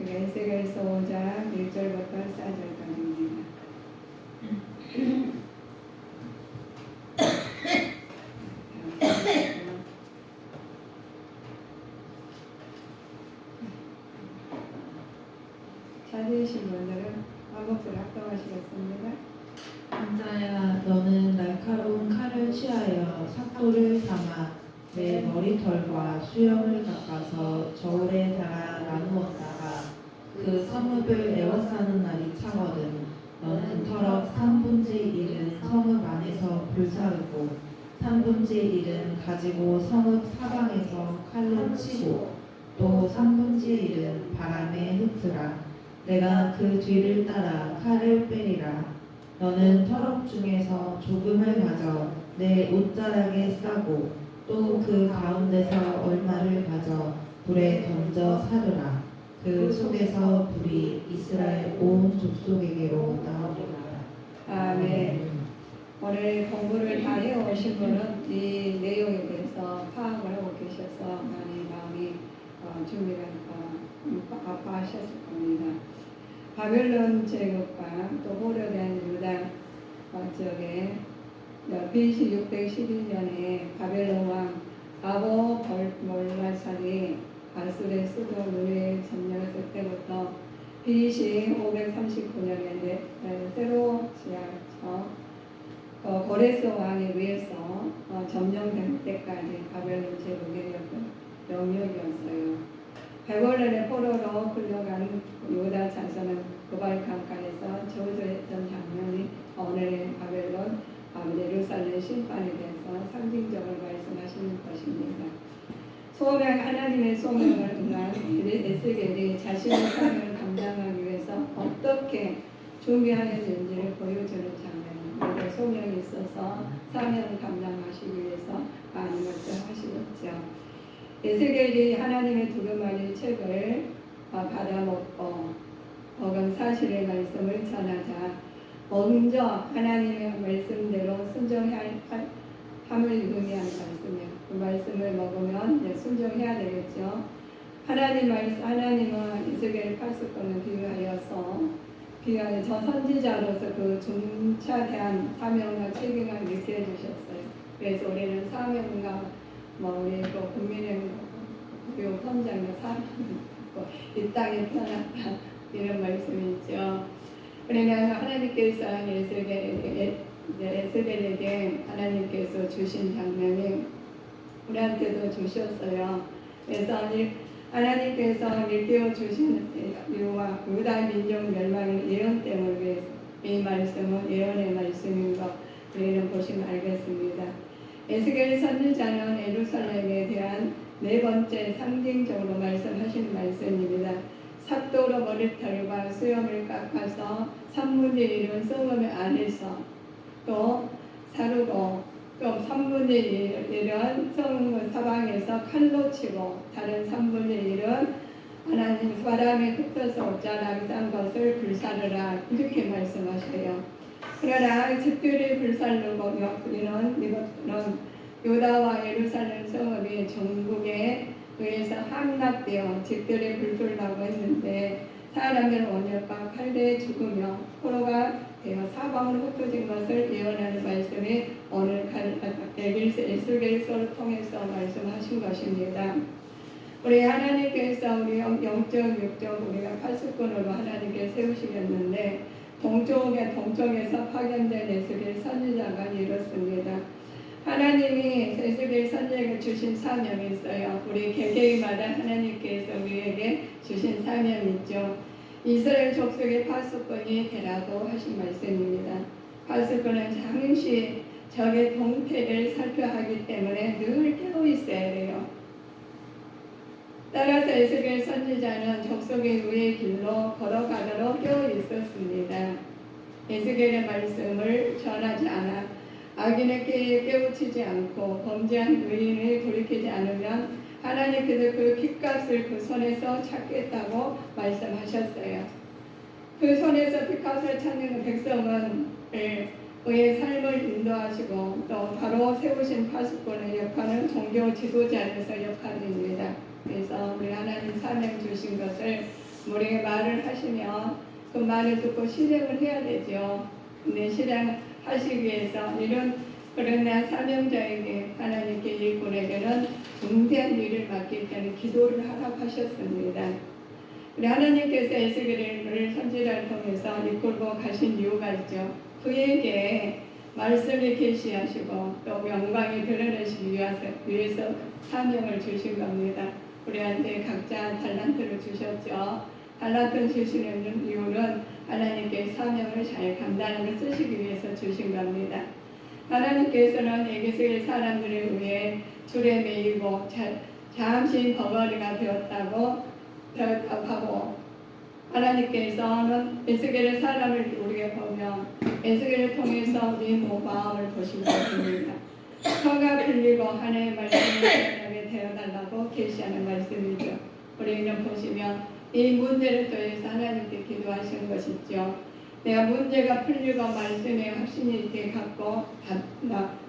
에스겔서 5장 1절부터 4절까지입니다. 찾으신 분들은 한목소리 합동하시겠습니다. 남자야, 너는 날카로운 칼을 취하여 삭도를 삼아 내 머리털과 수염을 깎아서 저울에 달아 나누었다가 그 성읍을 에워싸는 날이 차거든. 너는 터럭 3분의 1은 성읍 안에서 불사르고 3분의 1은 가지고 성읍 사방에서 칼로 치고 또 3분의 1은 바람에 흩으라. 내가 그 뒤를 따라 칼을 빼리라. 너는 터럭 중에서 조금을 가져 내 옷자락에 싸고 또 그 가운데서 얼마를 가져 불에 던져 사르라. 그 속에서 불이 이스라엘 온 족속에게로 나오리라. 아멘. 오늘 공부를 다 해오신 분은 이 내용에 대해서 파악을 하고 계셔서 많이 마음이 준비가 아파하셨을 겁니다. 바벨론 제국과 또 호려된 유다 지역에 BC 612년에 바벨론 왕 나부골라살이 아수르의 수도 느웨를 점령했을 때부터 BC 539년에 새로 지어서 고레스 왕에 의해서 점령될 때까지 바벨론 제국의 영역이었어요. 바벨론의 포로로 끌려간 유다 자손은 그발 강가에서 저주했던 장면이 오늘의 바벨론 예루살렘 심판에 대해서 상징적으로 말씀하시는 것입니다. 하나님의 소명을 응한 에스겔이 자신의 사명을 감당하기 위해서 어떻게 준비하였는지를 보여주는 장면입니다. 소명이 있어서 사명을 감당하시기 위해서 많은 것을 하시겠죠. 에스겔이 하나님의 두루마리 책을 받아먹고 혹은 사실의 말씀을 전하자 먼저 하나님의 말씀대로 순종할 함을 의미하는 말씀이에요. 그 말씀을 먹으면 순종해야 되겠죠. 하나님은 에스겔 80권을 비유하여 저 선지자로서 그 중차대한 사명과 책임을 느껴 주셨어요. 그래서 우리는 사명과 우리 또 국민의 선장과 사명을 이 땅에 태어났다 이런 말씀이 있죠. 그러면 하나님께서 에스겔에게 하나님께서 주신 장면이 우리한테도 주셨어요. 그래서 하나님께서 일깨워 주신 이유와 유다 민족 멸망의 예언 때문에 이 말씀은 예언의 말씀인 것 우리는 보시면 알겠습니다. 에스겔 선지자는 예루살렘에 대한 네 번째 상징적으로 말씀하신 말씀입니다. 삭도로 머리털과 수염을 깎아서 3분의 1은 성읍 안에서 또 사르고 또 3분의 1은 성읍 사방에서 칼로 치고 다른 3분의 1은 하나님 바람에 흩어서 옷자락에 싼 것을 불사르라 이렇게 말씀하셔요. 그러나 집들이 불살르고 이것은 유다와 예루살렘 성읍이 전국에 의해서 함락되어 집들이 불술라고 했는데 사람들은 원역과 칼대에 죽으며 포로가 되어 사방으로 흩어진 것을 예언하는 말씀이 오늘 에스겔서를 통해서 말씀하신 것입니다. 우리 하나님께서 우리 영적 육적 우리가 80권으로 하나님께 세우시겠는데 동쪽에서 파견된 에스겔 선지자가 이렇습니다. 하나님이 에스겔 선지자에게 주신 사명이 있어요. 우리 개개인마다 하나님께서 우리에게 주신 사명이 있죠. 이스라엘 족속의 파수꾼이 되라고 하신 말씀입니다. 파수꾼은 잠시 적의 동태를 살펴하기 때문에 늘 깨어 있어야 돼요. 따라서 에스겔 선지자는 족속의 위의 길로 걸어가도록 깨어 있었습니다. 에스겔의 말씀을 전하지 않아 악인에게 깨우치지 않고 범죄한 의인을 돌이키지 않으면 하나님께서 그 핏값을 그 손에서 찾겠다고 말씀하셨어요. 그 손에서 핏값을 찾는 백성은 그의 삶을 인도하시고 또 바로 세우신 파수꾼의 역할은 종교 지도자로서 역할입니다. 그래서 우리 하나님 사명 주신 것을 우리에게 말을 하시면 그 말을 듣고 실행을 해야 되죠. 근데 실행하시기 위해서 그러나 사명자에게 하나님께 일꾼에게는 중대한 일을 맡길 때는 기도를 하라고 하셨습니다. 우리 하나님께서 에스겔을 선지자를 통해서 이끌고 가신 이유가 있죠. 그에게 말씀을 계시하시고 또 영광을 드러내시기 위해서 사명을 주신 겁니다. 우리한테 각자 달란트를 주셨죠. 달란트 주시는 이유는 하나님께 사명을 잘 감당하는 쓰시기 위해서 주신 겁니다. 하나님께서는 에스겔 사람들을 위해 줄에 매이고 잠시 벙어리가 되었다고 하고, 하나님께서는 에스겔의 사람을 우리에게 보면 에스겔을 통해서 네 마음을 보실 것입니다. 혀가 풀리고 하나님의 말씀을 전하게 되어달라고 계시하는 말씀이죠. 우리는 보시면 이 문제를 통해서 하나님께 기도하시는 것이죠. 내가 문제가 풀리고 말씀에 확신이 있게 갖고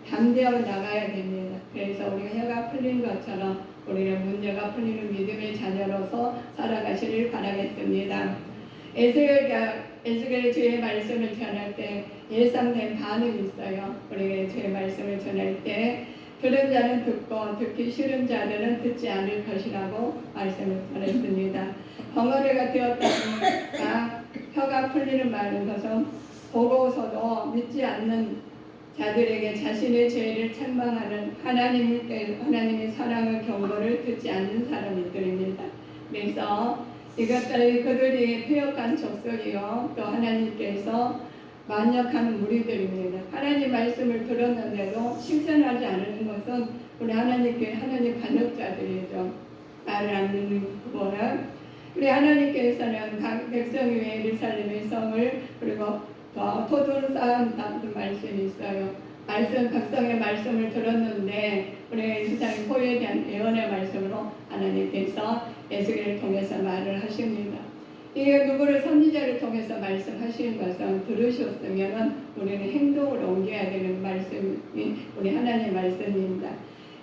담대어 나가야 됩니다. 그래서 우리가 혀가 풀린 것처럼 우리는 문제가 풀리는 믿음의 자녀로서 살아가시길 바라겠습니다. 에스겔의 주의 말씀을 전할 때 예상된 반응이 있어요. 우리가 주의 말씀을 전할 때 들은 자는 듣고 듣기 싫은 자들은 듣지 않을 것이라고 말씀을 전했습니다. 벙어리가 되었다니까 혀가 풀리는 말은 것은 보고서도 믿지 않는 자들에게 자신의 죄를 책망하는 하나님의 사랑의 경고를 듣지 않는 사람들입니다. 그래서 이것들이 그들이 폐역한 족속이요 또 하나님께서 만역하는 무리들입니다. 하나님 말씀을 들었는데도 실천하지 않는 것은 우리 하나님 반역자들이죠. 말을 안 듣는 그거는 우리 하나님께서는 각 백성 위에 예루살렘의 성을 그리고 토도를 쌓았다는 말씀이 있어요. 백성의 말씀을 들었는데 우리 세상의 포효에 대한 예언의 말씀으로 하나님께서 에스겔을 통해서 말을 하십니다. 이게 누구를 선지자를 통해서 말씀하시는 것은 들으셨으면 우리는 행동으로 옮겨야 되는 말씀이 우리 하나님의 말씀입니다.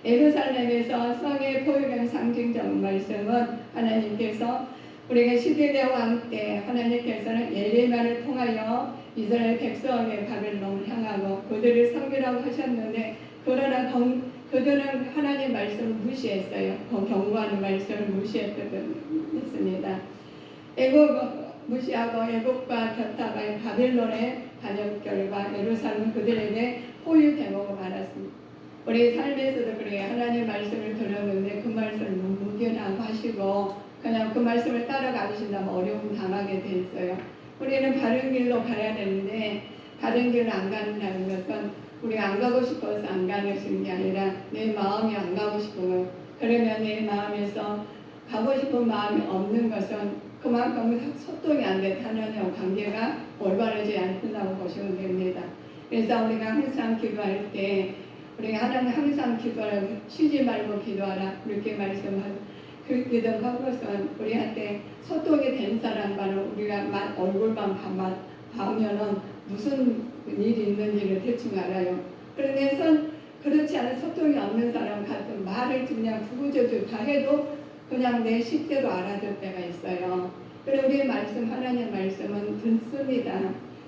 예루살렘에서 성의 포효된 상징적 말씀은 하나님께서 우리가 시대의 왕 때 하나님께서는 예레미야를 통하여 이스라엘 백성의 바벨론을 향하고 그들을 섬기라고 하셨는데 그러나 그들은 하나님의 말씀을 무시했어요. 경고하는 말씀을 무시했습니다. 무시하고 애국과 곁다가 바벨론의 반역 결과 예루살렘은 그들에게 포유되고 말았습니다. 우리 삶에서도 그래요. 하나님의 말씀을 들었는데 그 말씀을 무견하고 하시고 그냥 그 말씀을 따라가신다면 어려움 당하게 돼 있어요. 우리는 바른 길로 가야 되는데 바른 길을 안 간다는 것은 우리가 안 가고 싶어서 안 가는 게 아니라 내 마음이 안 가고 싶은 거예요. 그러면 내 마음에서 가고 싶은 마음이 없는 것은 그만큼 소통이 안 돼. 하나님과 관계가 올바르지 않다고 보시면 됩니다. 그래서 우리가 항상 기도할 때 우리가 하나님 항상 기도하라 쉬지 말고 기도하라 그렇게 말씀하고 그 기도하고선 우리한테 소통이 된 사람과는 우리가 얼굴만 봐면은 무슨 일이 있는지를 대충 알아요. 그러면서 그렇지 않은 소통이 없는 사람 같은 말을 그냥 구구절절 다 해도 그냥 내 식대로 알아들 때가 있어요. 그리고 우리의 말씀 하나님의 말씀은 듣습니다.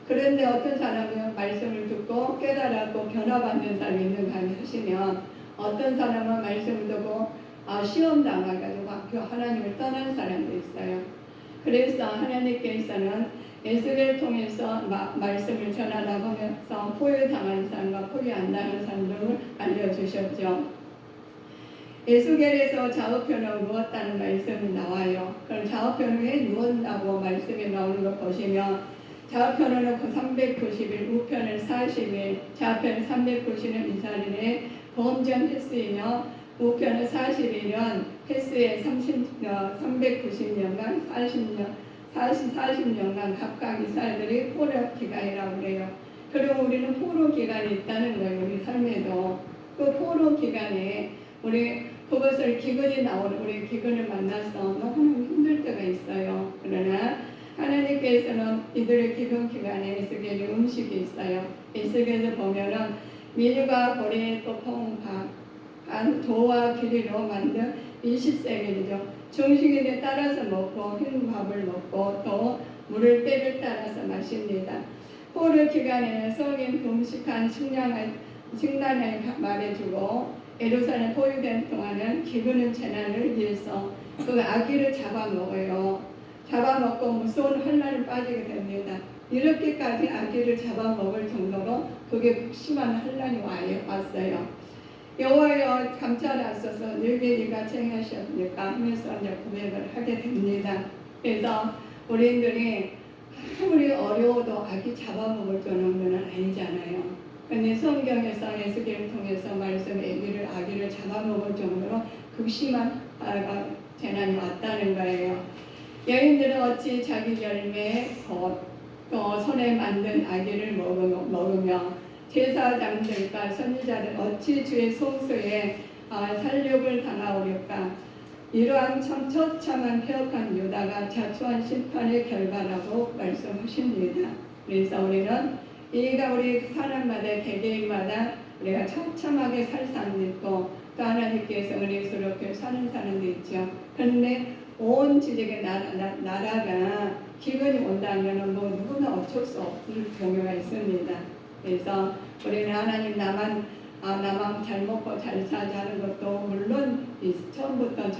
그런데 어떤 사람은 말씀을 듣고 깨달았고 변화받는 사람이 있는가 하시면 어떤 사람은 말씀을 듣고 시험 당해가지고 하나님을 떠난 사람도 있어요. 그래서 하나님께서는 에스겔을 통해서 말씀을 전하라고 하면서 포효당한 사람과 포효 안 당한 사람들을 알려주셨죠. 에스겔에서 좌우편을 누웠다는 말씀이 나와요. 그럼 좌우편을 왜 누웠다고 말씀이 나오는 걸 보시면 좌우편은 390일, 우편은 40일, 좌편은 390일 이스라엘의 범전 횟수이며 우편은 40일은 횟수에 390년간 40년간 각각 이스라엘들이 포로 기간이라고 그래요. 그리고 우리는 포로 기간이 있다는 거예요. 우리 삶에도 그 포로 기간에 우리 그것을 기근이 나오는 우리 기근을 만나서 너무 힘들 때가 있어요. 그러나 하나님께서는 이들의 기근 기간에 에스겔의 음식이 있어요. 에스겔을 보면은 밀과 보리 또 콩, 밥, 도와 기리로 만든 20세겔이죠. 정식인에 따라서 먹고 흰 밥을 먹고 또 물을 때를 따라서 마십니다. 포로 기간에는 성인 금식한 식단을 말해주고 예루살렘 포위된 동안은 기르는 재난을 위해서 그 아기를 잡아먹어요. 잡아먹고 무서운 환난을 빠지게 됩니다. 이렇게까지 아기를 잡아먹을 정도로 그게 극심한 환난이 왔어요. 여호와여 감찰하소서 너희에게 네가 청하셨니까 하면서 이제 고백을 하게 됩니다. 그래서 우리들이 아무리 어려워도 아기 잡아먹을 정도는 아니잖아요. 근데 성경에서 에스겔을 통해서 말씀 아기를 잡아먹을 정도로 극심한 재난이 왔다는 거예요. 여인들은 어찌 자기 열매 또 손에 만든 아기를 먹으며 제사장들과 선지자들 어찌 주의 성소에 살육을 당하오렵까. 이러한 참 처참한 폐역한 유다가 자초한 심판의 결과라고 말씀하십니다. 그래서 우리는 이가 우리 사람마다 개개인마다 우리가 처참하게 살 사람도 있고 또 하나님께서 은혜스럽게 사는 사람도 있죠. 그런데 온 지역의 나라가 기근이 온다면 뭐 누구나 어쩔 수 없는 경우가 있습니다. 그래서 우리는 하나님 나만 잘 먹고 잘 사자는 것도 물론 처음부터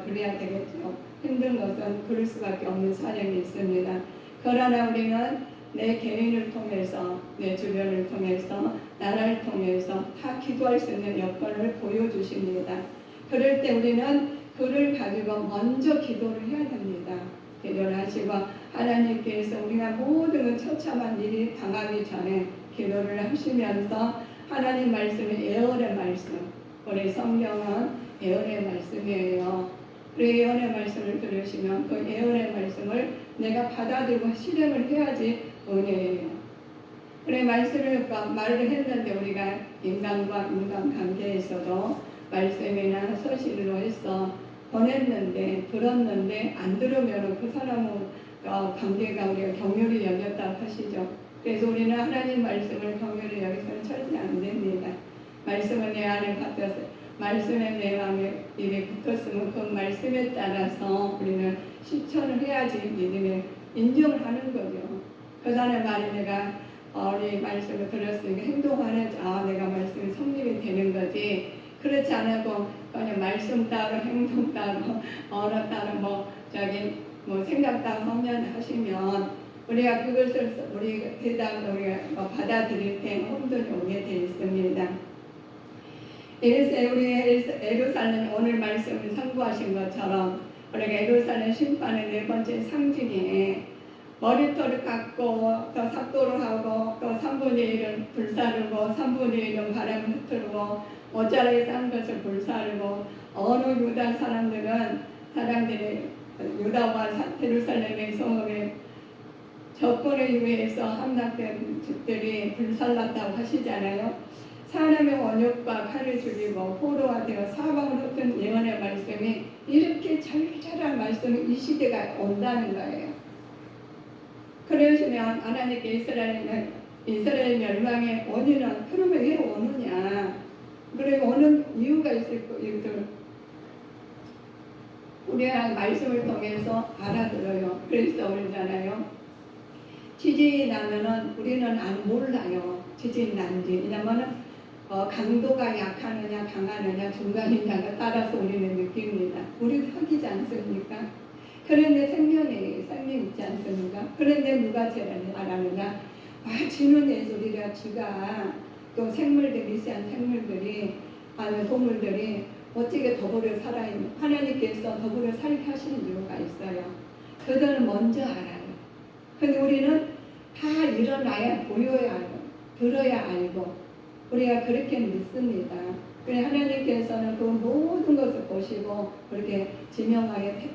그래야 되겠죠. 힘든 것은 그럴 수밖에 없는 사정이 있습니다. 그러나 우리는 내 개인을 통해서 내 주변을 통해서 나라를 통해서 다 기도할 수 있는 여건을 보여주십니다. 그럴 때 우리는 그를 가지고 먼저 기도를 해야 됩니다. 기도를 하시고 하나님께서 우리가 모든 처참한 일이 당하기 전에 기도를 하시면서 하나님 말씀이 예언의 말씀, 우리 성경은 예언의 말씀이에요. 그 예언의 말씀을 들으시면 그 예언의 말씀을 내가 받아들고 실행을 해야지 은혜예요. 그래 말을 했는데 우리가 인간과 인간 관계에서도 말씀이나 서신으로 해서 보냈는데 들었는데 안 들으면 그 사람은 관계가 우리가 경멸이 여겼다고 하시죠. 그래서 우리는 하나님 말씀을 경멸이 여기서는 절대 안 됩니다. 말씀은 내 안에 받아서 말씀에 내 마음에 입에 붙었으면 그 말씀에 따라서 우리는 실천을 해야지 믿음에 인정을 하는 거죠. 그 사람의 말에 내가 우리 말씀을 들었으니까 행동하는 내가 말씀이 성립이 되는 거지. 그렇지 않고 그냥 말씀 따로 행동 따로 언어 따로 생각 따로 하시면 우리가 그것을 우리 대답을 우리가 받아들일 때 혼돈이 오게 되어 있습니다. 이래서 우리 예루살렘 오늘 말씀을 상고하신 것처럼 우리가 예루살렘 심판의 네 번째 상징에 머리털을 깎고 또 삭도를 하고 또 3분의 1은 불사르고 3분의 1은 바람을 흩트르고 모짜라에 싼 것을 불사르고 어느 유다 사람들이 유다와 예루살렘의 성읍에 적군에 의해서 함락된 집들이 불살랐다고 하시잖아요. 사람의 원욕과 칼을 죽이고 포로가 되어 사방으로 흩은 예언의 말씀이 이렇게 절절한 말씀이 이 시대가 온다는 거예요. 그러시면 하나님께 이스라엘 멸망의 원인은 그러면 왜 오느냐? 그리고 오는 이유가 있을 거예요. 우리가 말씀을 통해서 알아들어요. 그래서 그러잖아요. 지진이 나면은 우리는 몰라요. 지진이 난지. 왜냐면은 강도가 약하느냐 강하느냐 중간이냐가 따라서 우리는 느낍니다. 우리도 사귀지 않습니까? 그런데 생명이 있지 않습니까? 그런데 누가 제일 알았느냐? 쥐는 예술이라 쥐가 또 생물들 미세한 생물들이 동물들이 어떻게 더불어 살아있는 하나님께서 더불어 살게 하시는 이유가 있어요. 그들은 먼저 알아요. 근데 우리는 다 일어나야 보여야 알고 들어야 알고 우리가 그렇게 믿습니다. 그래 하나님께서는 그 모든 것을 보시고 그렇게 지명하게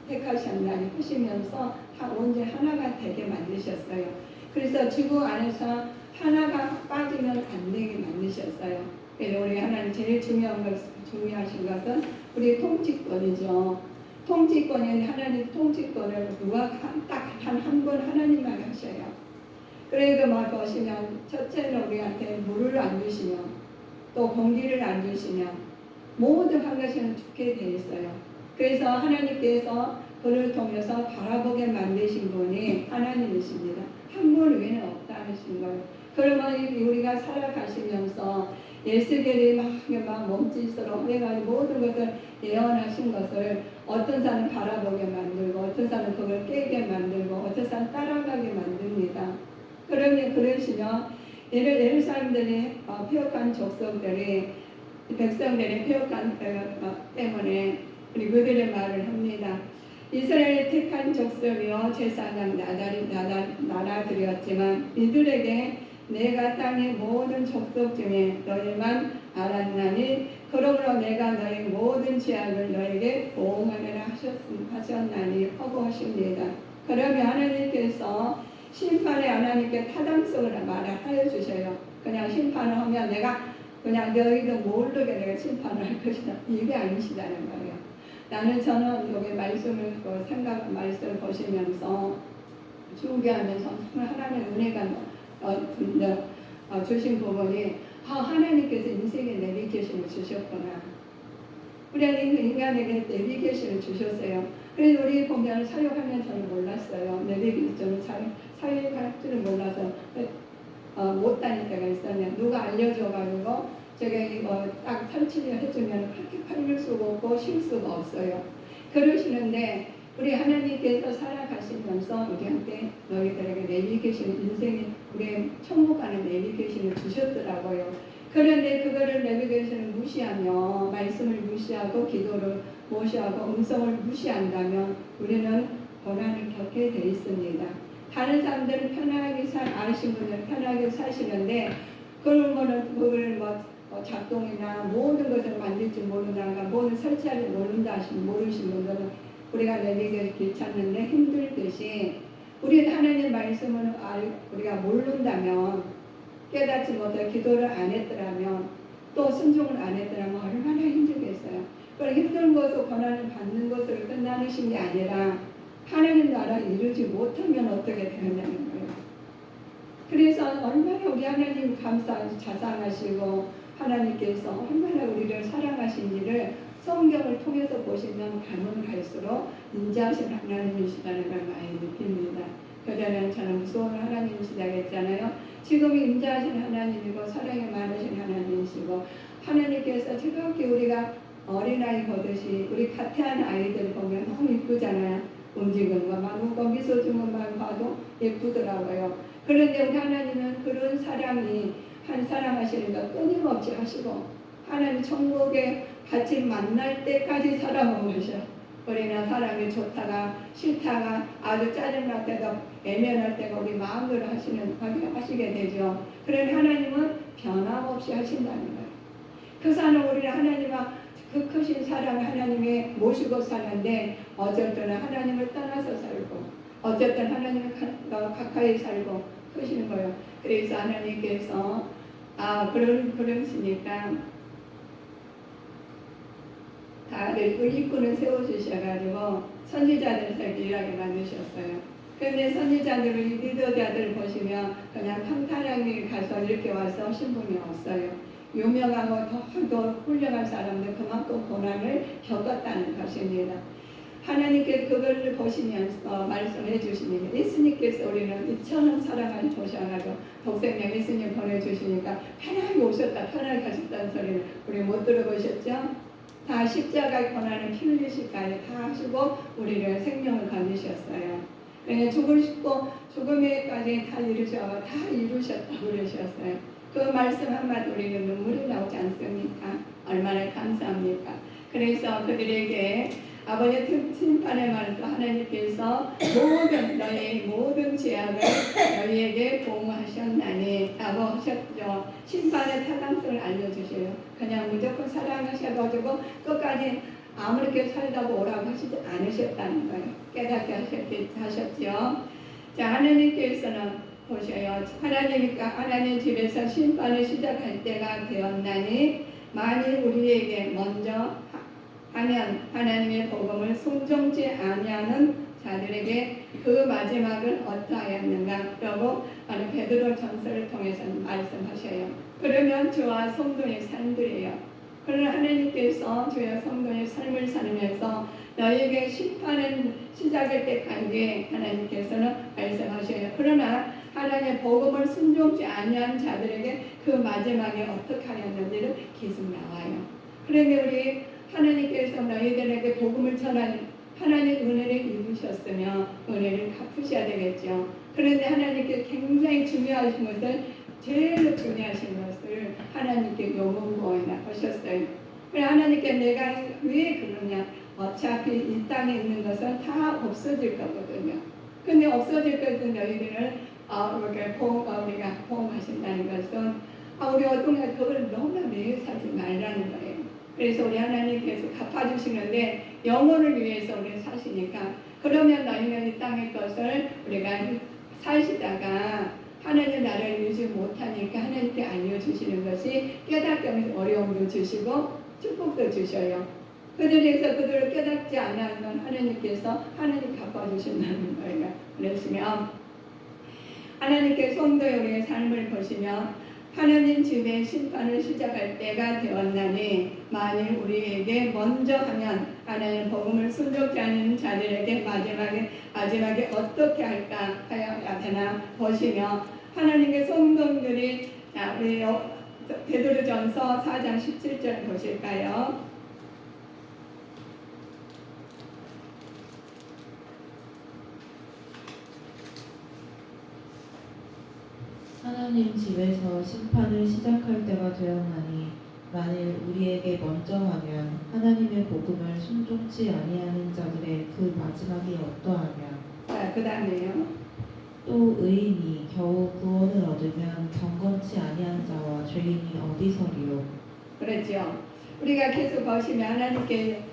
택하셨나니 하시면서 다 온전히 하나가 되게 만드셨어요. 그래서 지구 안에서 하나가 빠지면 안 되게 만드셨어요. 그래서 우리 하나님 제일 중요하신 것은 우리 통치권이죠. 통치권은 하나님 통치권을 누가 딱 한 번 하나님만 하셔요. 그러니까 보시면 첫째는 우리한테 물을 안 주시면 또 공기를 안 주시면 모든 한 가지는 죽게 돼 있어요. 그래서 하나님께서 그를 통해서 바라보게 만드신 분이 하나님이십니다. 한 분 외에는 없다 하신 거예요. 그러면 우리가 살아가시면서 예수께리 막 몸짓으로 해가지고 모든 것을 예언하신 것을 어떤 사람은 바라보게 만들고 어떤 사람은 그걸 깨게 만들고 어떤 사람은 따라가게 만듭니다. 그러면 그러시면 예루살렘들이 폐역한 족속들이 백성들이 폐역한 때문에 우리 그들의 말을 합니다. 이스라엘의 택한 족속이요 제사장 나라들이었지만 이들에게 내가 땅의 모든 족속 중에 너희만 알았나니 그러므로 내가 너희 모든 죄악을 너에게 보응하리라 하셨나니 하고 하십니다. 그러면 하나님께서 심판에 하나님께 타당성을 말하여 주셔요. 그냥 심판을 하면 내가 그냥 너희도 모르게 내가 심판을 할 것이다. 이게 아니시다는 거예요. 저는 여기 말씀을 말씀을 보시면서 준비하면서 하나님의 은혜가 주신 부분이 하나님께서 인생에 내비게이션을 주셨구나. 우리 인간에게 내비게이션을 주셨어요. 그래서 우리 보면 사역하면 저는 몰랐어요. 내비게이션을 사역할 줄을 몰라서 못 다닐 때가 있었는데 누가 알려줘가지고 제가 이거 딱 설치를 해주면 그렇게 팔릴 수가 없고 쉴 수가 없어요. 그러시는데 우리 하나님께서 살아가시면서 우리한테 너희들에게 내비게이션 인생에 우리 천국 가는 내비게이션을 주셨더라고요. 그런데 그거를 내비게이션을 무시하며 말씀을 무시하고 기도를 무시하고 음성을 무시한다면 우리는 고난을 겪게 돼 있습니다. 다른 사람들은 편하게 아시는 분들은 편하게 사시는데 그걸 작동이나 모든 것을 만들 줄 모른다가 모든 설치하지 모르신 분들은 우리가 내비게이션 길 찾는데 힘들듯이 우리 하나님 말씀을 우리가 모른다면 깨닫지 못해 기도를 안 했더라면 또 순종을 안 했더라면 얼마나 힘들겠어요. 그런 힘든 것을 고난을 받는 것으로 끝나는 게 아니라 하나님 나라 이루지 못하면 어떻게 되느냐는 거예요. 그래서 얼마나 우리 하나님 자상하시고 하나님께서 얼마나 우리를 사랑하신지를 성경을 통해서 보시면 가면 갈수록 인자하신 하나님이시다는 걸 많이 느낍니다. 그전에는 저는 무서운 하나님이시다고 했잖아요. 지금 인자하신 하나님이고 사랑이 많으신 하나님이시고 하나님께서 지극히 우리가 어린아이 보듯이 우리 가태한 아이들 보면 너무 이쁘잖아요. 움직이는 것만 보고 미소 주는 것만 봐도 예쁘더라고요. 그런데 우리 하나님은 그런 사랑이 사랑하시는 것 끊임없이 하시고 하나님 천국에 같이 만날 때까지 사랑하셔. 우리는 사람이 좋다가 싫다가 아주 짜증날 때도 애면할 때가 우리 마음대로 하시게 되죠. 그러니 하나님은 변함없이 하신다는 거예요. 그 사는 우리는 하나님과 그 크신 사랑을 하나님이 모시고 사는데 어쩔 때는 하나님을 떠나서 살고 어쩔 때는 하나님을 가까이 살고 그러시는 거예요. 그래서 하나님께서 그러시니까 다들 일꾼을 세워주셔가지고 선지자들을 일하게 만드셨어요. 그런데 선지자들을 리더자들 보시면 그냥 평탄하게 가서 이렇게 와서 하신 분이 없어요. 유명하고 더 훌륭한 사람들 그만큼 고난을 겪었다는 것입니다. 하나님께서 그걸 보시면서 말씀해 주시니까 예수님께서 우리는 이처럼 사랑을 보셔가지고 독생명 예수님 보내주시니까 편하게 오셨다 편하게 가셨다는 소리는 우리 못 들어보셨죠? 다 십자가의 고난을 피 흘리시까지 다 하시고 우리를 생명을 거두셨어요. 죽으시고 죽음에까지 다 이루셨다고 그러셨어요. 그 말씀 한마디 우리는 눈물이 나오지 않습니까? 얼마나 감사합니까? 그래서 그들에게 아버지의 심판의 말도 하나님께서 너희 모든 죄악을 너희에게 보응하셨나니 라고 하셨죠. 심판의 타당성을 알려주세요. 그냥 무조건 사랑하셔가지고 끝까지 아무렇게 살다고 오라고 하시지 않으셨다는 거예요. 깨닫게 하셨죠. 자, 하나님께서는 보셔요. 하나님 집에서 심판을 시작할 때가 되었나니 만일 우리에게 먼저 하면 하나님의 복음을 순종치 아니하는 자들에게 그 마지막은 어떠하였는가 라고 베드로 전서를 통해서 말씀하셔요. 그러면 저와 성도의 삶들이에요. 그러나 하나님께서 주의 성도의 삶을 살면서 너에게 심판은 시작할 때까지 하나님께서는 말씀하셔요. 그러나 하나님의 복음을 순종치 아니한 자들에게 그 마지막에 어떻게 하였는지는 계속 나와요. 그런데 우리 하나님께서 너희들에게 복음을 전한 하나님 은혜를 입으셨으며 은혜를 갚으셔야 되겠죠. 그런데 하나님께 굉장히 중요하신 것은 제일 중요하신 것을 하나님께 요구하셨어요. 그래 하나님께 내가 왜 그러냐? 어차피 이 땅에 있는 것은 다 없어질 거거든요. 근데 없어질 것은 너희들은 우리가 포함하신다는 것은 우리 어떤 그걸 너무나 매여 살지 말라는 거예요. 그래서 우리 하나님께서 갚아주시는데 영혼을 위해서 우리 사시니까 그러면 너희는 이 땅의 것을 우리가 사시다가 하나님 나라를 유지 못하니까 하나님께 알려주시는 것이 깨닫게 어려움도 주시고 축복도 주셔요. 그들에서 그들을 깨닫지 않으면 하나님께서 하나님 갚아주신다는 거예요. 그러시면 하나님께 성도의 우리의 삶을 보시면 하나님 집의 심판을 시작할 때가 되었나니 만일 우리에게 먼저 하면 하나님 복음을 순종치 않는 자들에게 마지막에 어떻게 할까 해야 되나 보시며 하나님의 성도들이 우리 베드로전서 4장 17절 보실까요? 하나님 집에서 심판을 시작할 때가 되었나니 만일 우리에게 먼저 하면 하나님의 복음을 순종치 아니하는 자들의 그 마지막이 어떠하냐. 그 다음에요. 또 의인이 겨우 구원을 얻으면 경건치 아니한 자와 죄인이 어디서리요. 그렇죠. 우리가 계속 보시면 하나님께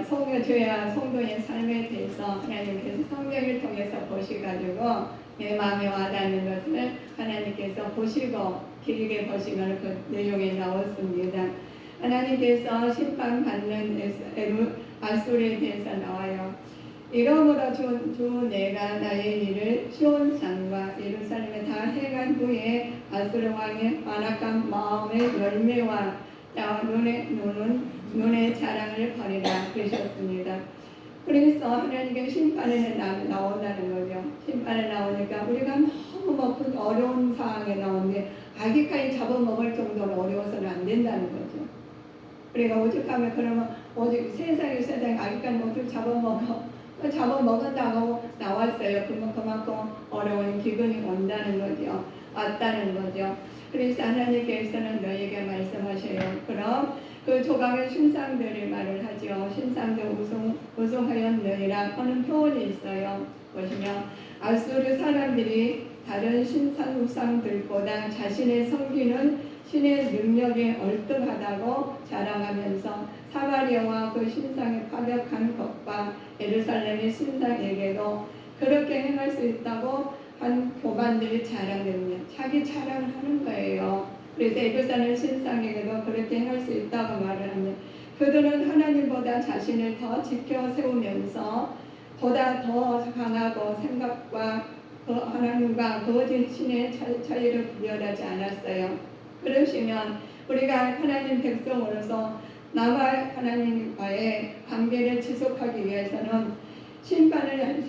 성도의 삶에 대해서 하나님께서 성경을 통해서 보시가지고 내 마음에 와닿는 것을 하나님께서 보시고 길게 보시면 그 내용이 나왔습니다. 하나님께서 심판받는 아수르에 대해서 나와요. 이러므로 주 내가 나의 일을 시온산과 예루살렘에 다 행한 후에 아수르 왕의 완악한 마음의 열매와 눈의 자랑을 버리라 그러셨습니다. 그래서 하나님의 심판에 나온다는 거죠. 심판에 나오니까 우리가 너무 큰 어려운 상황에 나오는데 아기까지 잡아먹을 정도로 어려워서는 안 된다는 거죠. 우리가 오죽하면 그러면 오직 세상에 아기까지 어떻게 잡아먹었다고 나왔어요. 그만큼 어려운 기근이 온다는 거죠. 왔다는 거죠. 그래서 하나님께서는 너에게 말씀하셔요. 그럼 그 조각의 신상들의 말을 하죠. 신상들 우승하였느니라 하는 표현이 있어요. 보시면 아수르 사람들이 다른 신상 우상들보다 자신의 섬기는 신의 능력에 얼등하다고 자랑하면서 사마리아와 그 신상의 파격한 것과 예루살렘의 신상에게도 그렇게 행할 수 있다고 한 교관들이 자랑됩니다. 자기 자랑을 하는 거예요. 그래서 예루살렘 신상에게도 그렇게 행할 수 있다고 말을 합니다. 그들은 하나님보다 자신을 더 지켜 세우면서 보다 더 강하고 생각과 하나님과 거짓 신의 차이를 구별하지 않았어요. 그러시면 우리가 하나님 백성으로서 나와 하나님과의 관계를 지속하기 위해서는 심판을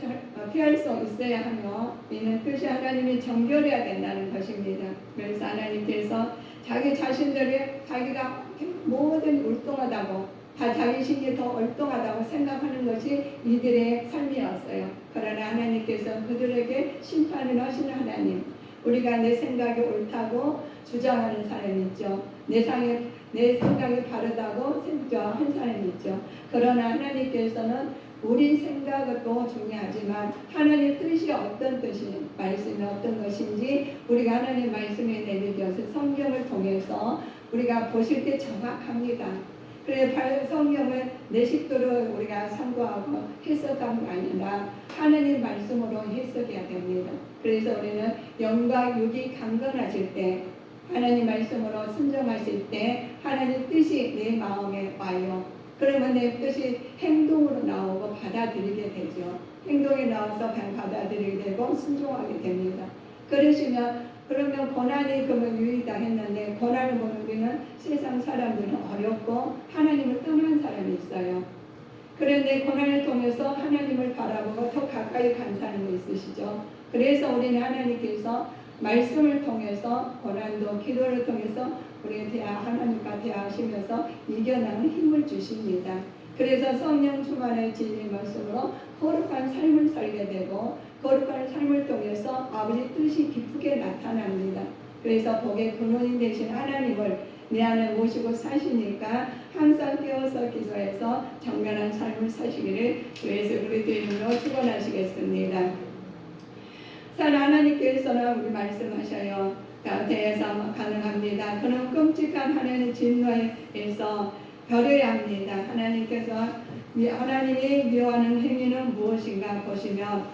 피할 수 있어야 하며 이는 뜻이 하나님이 정결해야 된다는 것입니다. 그래서 하나님께서 자기 자신들이 자기가 모든 옳동하다고 다 자기 신이 더 옳동하다고 생각하는 것이 이들의 삶이었어요. 그러나 하나님께서 그들에게 심판을 하시는 하나님, 우리가 내 생각이 옳다고 주장하는 사람이 있죠. 내 생각이 바르다고 생각한 사람이 있죠. 그러나 하나님께서는 우리 생각도 중요하지만 하나님의 뜻이 어떤 뜻이 말씀이 어떤 것인지 우리가 하나님 말씀에 내비겨서 성경을 통해서 우리가 보실 때 정확합니다. 그래 성경을 내 식도로 우리가 참고하고 해석하는 게 아니라 하나님 말씀으로 해석해야 됩니다. 그래서 우리는 영과 육이 강건하실 때 하나님 말씀으로 순종하실 때 하나님 뜻이 내 마음에 와요. 그러면 내 뜻이 행동으로 나오고 받아들이게 되죠. 행동이 나와서 받아들이게 되고 순종하게 됩니다. 그러시면 그러면 고난이 그러면 유의다 했는데 고난을 보면 우리는 세상 사람들은 어렵고 하나님을 떠난 사람이 있어요. 그런데 고난을 통해서 하나님을 바라보고 더 가까이 간 사람이 있으시죠. 그래서 우리는 하나님께서 말씀을 통해서 고난도 기도를 통해서 우리 하나님과 대화하시면서 이겨나가는 힘을 주십니다. 그래서 성령 충만의 진리 말씀으로 거룩한 삶을 살게 되고 거룩한 삶을 통해서 아버지 뜻이 기쁘게 나타납니다. 그래서 복의 근원이 되신 하나님을 내 안에 모시고 사시니까 항상 깨어서 기도해서 정결한 삶을 사시기를 주 예수 그리스도의 이름으로 축원하시겠습니다. 하나님께서는 우리 말씀하셔요. 대해서 가능합니다. 그런 끔찍한 하나님의 진노에서 버려야 합니다. 하나님이 미워하는 행위는 무엇인가 보시면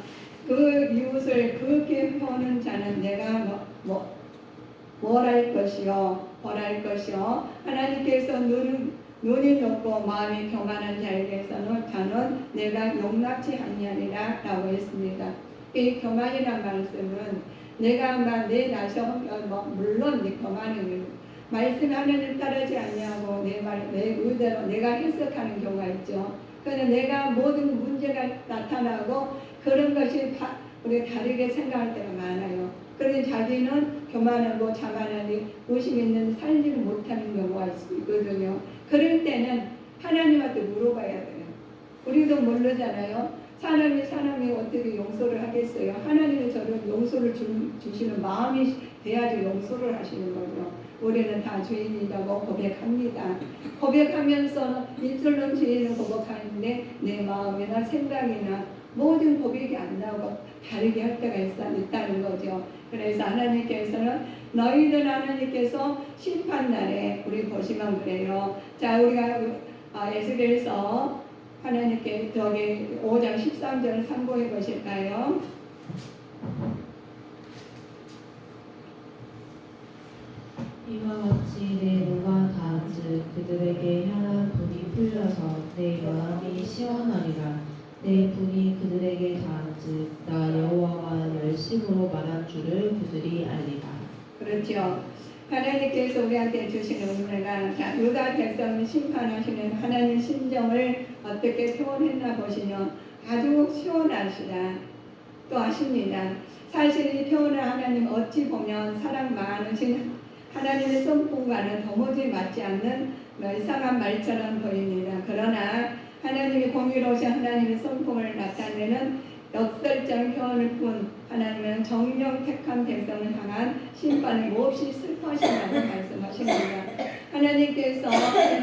그 이웃을 그렇게 펴는 자는 내가 뭘할 것이요 벌할 것이요 하나님께서 눈이 높고 마음이 교만한 자에 대해서는 자는 내가 용납치 아니하리라 라고 했습니다. 이 교만이란 말씀은 내가 내 나서 물론 내 교만은 말씀 하나님 따르지 아니하고 내 의대로 내가 해석하는 경우가 있죠. 그런데 내가 모든 문제가 나타나고 그런 것이 우리가 다르게 생각할 때가 많아요. 그런데 자기는 교만하고 자만하니 의심 있는 살지를 못하는 경우가 있거든요. 그럴 때는 하나님한테 물어봐야 돼요. 우리도 모르잖아요. 사람이 어떻게 용서를 하겠어요? 하나님이 저를 용서를 주시는 마음이 돼야지 용서를 하시는 거죠. 우리는 다 죄인이라고 고백합니다. 고백하면서 입술로 죄인을 고백하는데 내 마음이나 생각이나 모든 고백이 안 나오고 다르게 할 때가 있다는 거죠. 그래서 하나님께서는 너희들 하나님께서 심판날에 우리 보시면 그래요. 자, 우리가 에스겔서 하나님께 저기 5장 13절을 참고해 보실까요? 이와 같이 내 노가 닿은즉 그들에게 향한 분이 풀려서 내 마음이 시원하리라. 내 분이 그들에게 닿은즉 나 여호와가 열심으로 말한 줄을 그들이 알리라. 그렇죠. 하나님께서 우리한테 주신 은혜가 유다 백성을 심판하시는 하나님 심정을 어떻게 표현했나 보시면 아주 시원하시다 또 하십니다. 사실 이 표현을 하나님 어찌 보면 사랑 많으신 하나님의 성품과는 도무지 맞지 않는 이상한 말처럼 보입니다. 그러나 하나님이 공의로우신 하나님의 성품을 나타내는 역설적 표현을 푼 하나님은 정령 택한 백성을 향한 심판을 몹시 슬퍼하신다고 말씀하십니다. 하나님께서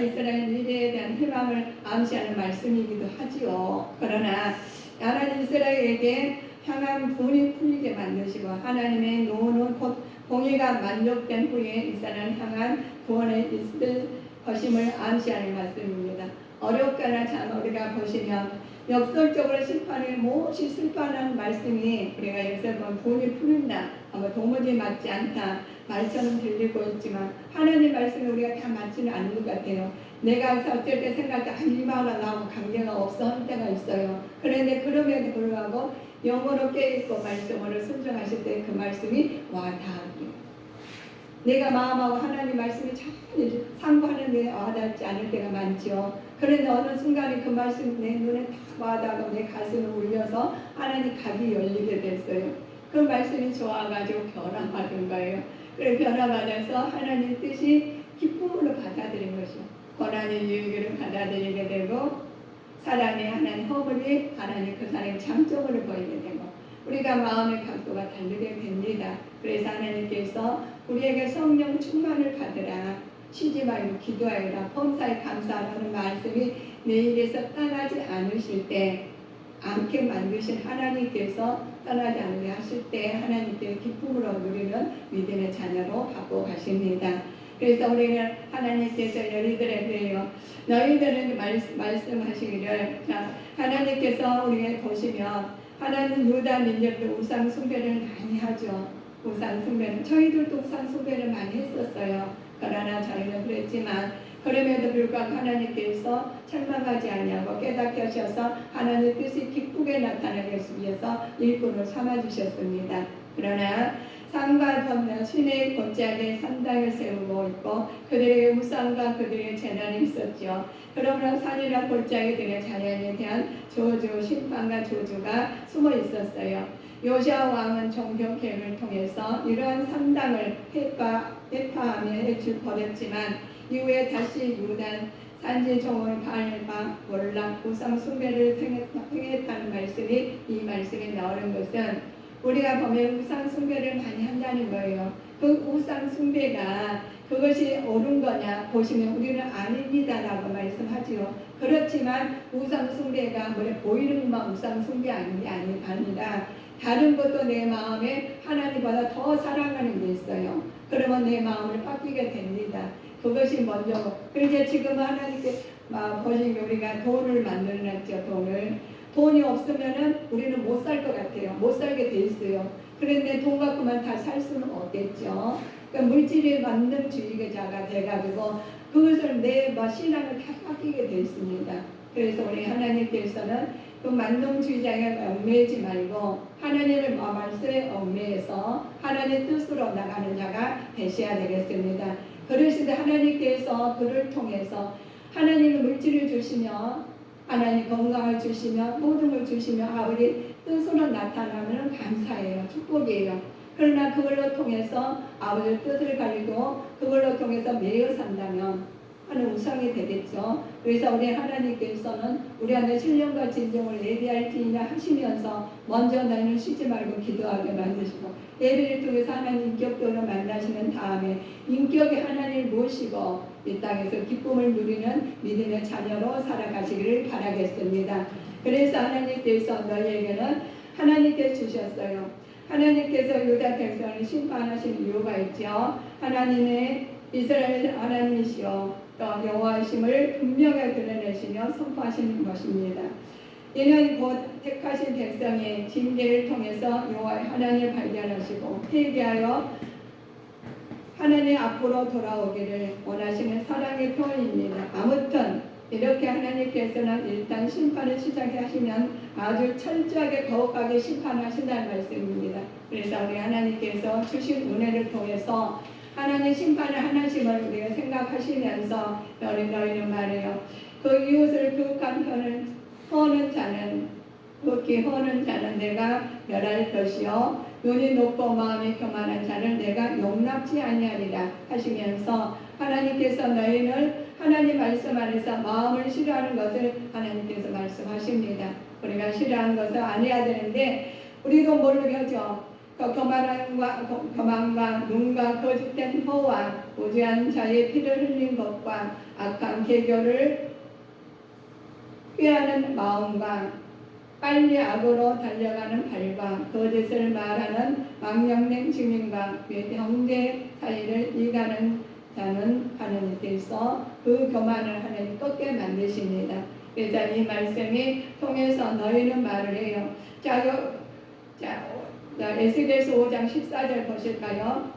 이스라엘 미래에 대한 희망을 암시하는 말씀이기도 하지요. 그러나 하나님 이스라엘에게 향한 분이 풀리게 만드시고 하나님의 노는 곧 공의가 만족된 후에 이스라엘 향한 구원에 있을 것임을 암시하는 말씀입니다. 어렵거나 참 우리가 보시면 역설적으로 심판을 몹시 슬퍼하는 말씀이 우리가 여기서 보면 분이 풀린다, 도무지 맞지 않다 말처럼 들리고 있지만 하나님 말씀이 우리가 다 맞지는 않는 것 같아요. 내가 어쩔 때 생각할 때 이 말은 나하고 관계가 없어 할 때가 있어요. 그런데 그럼에도 불구하고 영으로 깨있고 말씀으로 순종하실 때 그 말씀이 와닿아요. 내가 마음하고 하나님 말씀이 잘 상고하는데 와닿지 않을 때가 많죠. 그런데 어느 순간에 그 말씀 내 눈에 딱 와닿고 내 가슴을 울려서 하나님 갑이 열리게 됐어요. 그 말씀이 좋아가지고 변화받은 거예요. 그래 변화받아서 하나님 뜻이 기쁨으로 받아들인 것이요. 고난의 유익을 받아들이게 되고 사람이 하나님 허물이 하나님 그 사람의 장점을 보이게 되고 우리가 마음의 각도가 다르게 됩니다. 그래서 하나님께서 우리에게 성령 충만을 받으라, 쉬지 말고 기도하라, 범사에 감사하라는 말씀이 내 입에서 떠나지 않으실 때 않게 만드신 하나님께서 떠나지 않게 하실 때 하나님께 기쁨으로 누리는 믿음의 자녀로 바꿔 가십니다. 그래서 우리는 하나님께서 너희들에게 그래요. 너희들은 말씀하시기를 하나님께서 우리가 보시면 하나님 유다 민족도 우상 숭배를 많이 하죠. 우상 숭배는 저희들도 우상 숭배를 많이 했었어요. 그러나 저희는 그랬지만 그럼에도 불구하고 하나님께서 절망하지 아니하고 깨닫게 하셔서 하나님의 뜻이 기쁘게 나타나기 위해서 일꾼을 삼아주셨습니다. 그러나 산과 건너 시내의 곧자리에 산당을 세우고 있고 그들에게 우상과 그들의 재난이 있었죠. 그러므로 산이나 골짜기 등의 자연에 대한 저주, 심판과 저주가 숨어 있었어요. 요시아 왕은 종교 계획을 통해서 이러한 산당을 해파하며 해칠 버렸지만 이후에 다시 유단 산지 종을 바알바 몰락 우상 숭배를 행했다는 말씀이 이 말씀에 나오는 것은 우리가 보면 우상 숭배를 많이 한다는 거예요. 그 우상 숭배가 그것이 옳은 거냐 보시면 우리는 아닙니다라고 말씀하지요. 그렇지만 우상 숭배가 보이는 것만 우상 숭배 아니라 다른 것도 내 마음에 하나님보다 더 사랑하는 게 있어요. 그러면 내 마음을 바뀌게 됩니다. 그것이 먼저. 그런데 지금 하나님께 보시면 우리가 돈을 만들어놨죠. 돈이 없으면은 우리는 못 살 것 같아요. 못 살게 돼 있어요. 그런데 돈 갖고만 다 살 수는 없겠죠. 그러니까 물질의 만능주의자가 돼가지고 그것을 내 신앙을 다 바뀌게 돼 있습니다. 그래서 우리 하나님께서는 그 만능주의자에 얽매이지 말고 하나님의 말씀에 얽매여서 하나님의 뜻으로 나가는 자가 되셔야 되겠습니다. 그러시되 하나님께서 그를 통해서 하나님의 물질을 주시며 하나님 건강을 주시며 모든 걸 주시며 아버지 뜻으로 나타나면 감사해요. 축복이에요. 그러나 그걸로 통해서 아버지 뜻을 가지고 그걸로 통해서 매여 산다면 하는 우상이 되겠죠. 그래서 우리 하나님께서는 우리 안에 신령과 진정을 예비할지니라 하시면서 먼저 너희는 쉬지 말고 기도하게 만드시고 예배를 통해서 하나님 인격적으로 만나시는 다음에 인격의 하나님을 모시고 이 땅에서 기쁨을 누리는 믿음의 자녀로 살아가시기를 바라겠습니다. 그래서 하나님께서 너희에게는 하나님께 주셨어요. 하나님께서 유다 백성을 심판하신 이유가 있죠. 하나님의 이스라엘 하나님이시여 또 여호와이심을 분명하게 드러내시며 선포하시는 것입니다. 이는 곧 택하신 백성의 징계를 통해서 여호와의 하나님을 발견하시고 회개하여 하나님 앞으로 돌아오기를 원하시는 사랑의 표현입니다. 아무튼 이렇게 하나님께서는 일단 심판을 시작하시면 아주 철저하게 거룩하게 심판하신다는 말씀입니다. 그래서 우리 하나님께서 주신 은혜를 통해서 하나님 심판을 하나심을 우리가 생각하시면서 너희는 말해요. 그 이웃을 교육한 허는 자는 극히 허는 자는 내가 멸할 것이요 눈이 높고 마음이 교만한 자를 내가 용납지 아니하리라 하시면서 하나님께서 너희는 하나님 말씀 안에서 마음을 싫어하는 것을 하나님께서 말씀하십니다. 우리가 싫어하는 것을 아니어야 되는데 우리도 모르겠죠. 교만과 눈과 거짓된 허와 무죄한 자의 피를 흘린 것과 악한 계교를 피하는 마음과 빨리 악으로 달려가는 발과 거짓을 말하는 망령된 증인과 형제 사이를 이가는 자는 하나님께서 그 교만을 하나님 꺾게 만드십니다. 그래서 이 말씀이 통해서 너희는 말을 해요. 에스겔서 5장 14절 보실까요?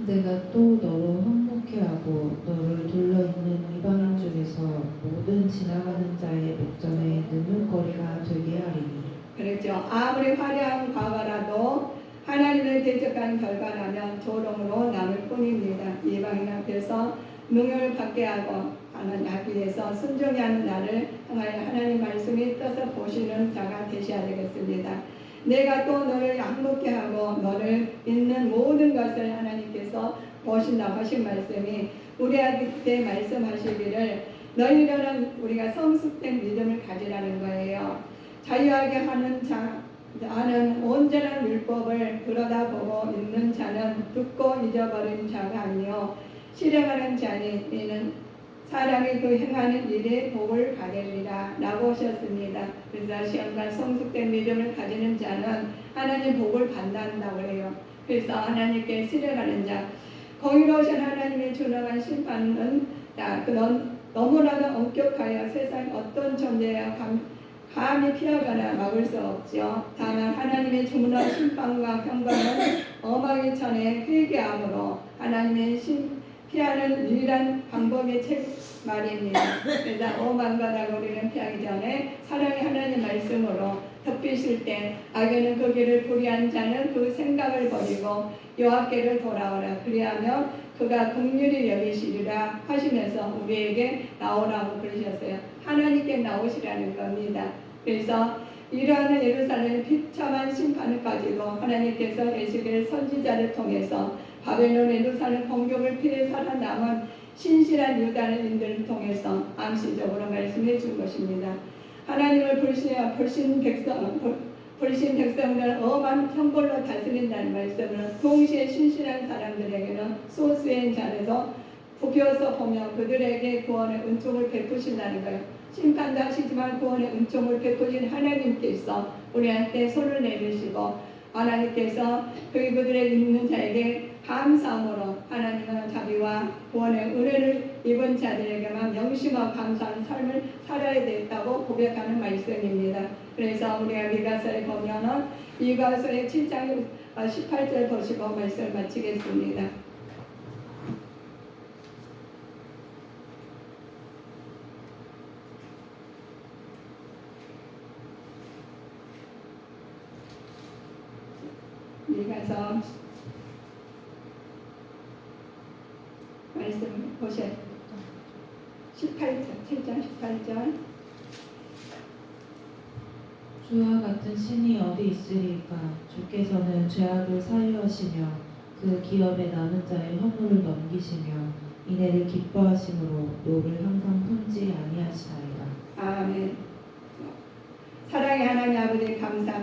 내가 또 너로 황목해하고 너를 둘러있는 이방인 중에서 모든 지나가는 자의 목전에 능률거리가 되게 하리니. 그렇죠. 아무리 화려한 과거라도 하나님을 대적한 결과라면 조롱으로 남을 뿐입니다. 이방인 앞에서 능욕을 받게 하고 하기 위해서 순종히 하는 나를 향하여 하나님 말씀이 떠서 보시는 자가 되셔야 되겠습니다. 내가 또 너를 양롭게 하고 너를 있는 모든 것을 하나님께서 보신다고 하신 말씀이 우리한테 말씀하시기를 너희들은 우리가 성숙된 믿음을 가지라는 거예요. 자유하게 하는 온전한 율법을 들여다보고 있는 자는 듣고 잊어버린 자가 아니요 실행하는 자니 이는 사람이 그 행하는 일에 복을 받으리라 라고 하셨습니다. 그래서 시험과 성숙된 믿음을 가지는 자는 하나님 복을 받는다고 해요. 그래서 하나님께 실행하는 자, 공의로우신 하나님의 준엄한 심판은 너무나도 엄격하여 세상 어떤 존재야 감히 피하거나 막을 수 없죠. 다만 하나님의 주문한 심판과 평강은 어마기 전에 회개함으로 하나님의 피하는 유일한 방법이 책 말입니다. 그래서 오만관하고 우리는 피하기 전에 사랑의 하나님 말씀으로 덮이실 때 악인은 그 길을 불의한 자는 그 생각을 버리고 여호와께로 돌아오라. 그리하면 그가 긍휼히 여기시리라 하시면서 우리에게 나오라고 그러셨어요. 하나님께 나오시라는 겁니다. 그래서 이러한 예루살렘 비참한 심판을 가지고 하나님께서 에스겔 선지자를 통해서 바벨론 예루살렘 공격을 피해 살아남은 신실한 유다인들을 통해서 암시적으로 말씀해 준 것입니다. 하나님을 불신 백성들 엄한 형벌로 다스린다는 말씀은 동시에 신실한 사람들에게는 소수의 자에서 부벼서 보면 그들에게 구원의 은총을 베푸신다는 거예요. 심판도 하시지만 구원의 은총을 베푸신 하나님께서 우리한테 손을 내미시고 하나님께서 그들의 있는 자에게 감사함으로 하나님은 자비와 구원의 은혜를 입은 자들에게만 명심하고 감사하는 삶을 살아야 되겠다고 고백하는 말씀입니다. 그래서 우리가 미가서에 보면은 미가서의 7장 18절 보시고 말씀을 마치겠습니다. 미가서 말씀 보세요. 18절, 7장 18절. 주와 같은 신이 어디 있으리까? 주께서는 죄악을 사유하시며 그 기업에 남은 자의 허물을 넘기시며 이내를 기뻐하심으로 노를 항상 품지 아니하시나이다. 아멘. 사랑의 하나님 아버지 감사합니다.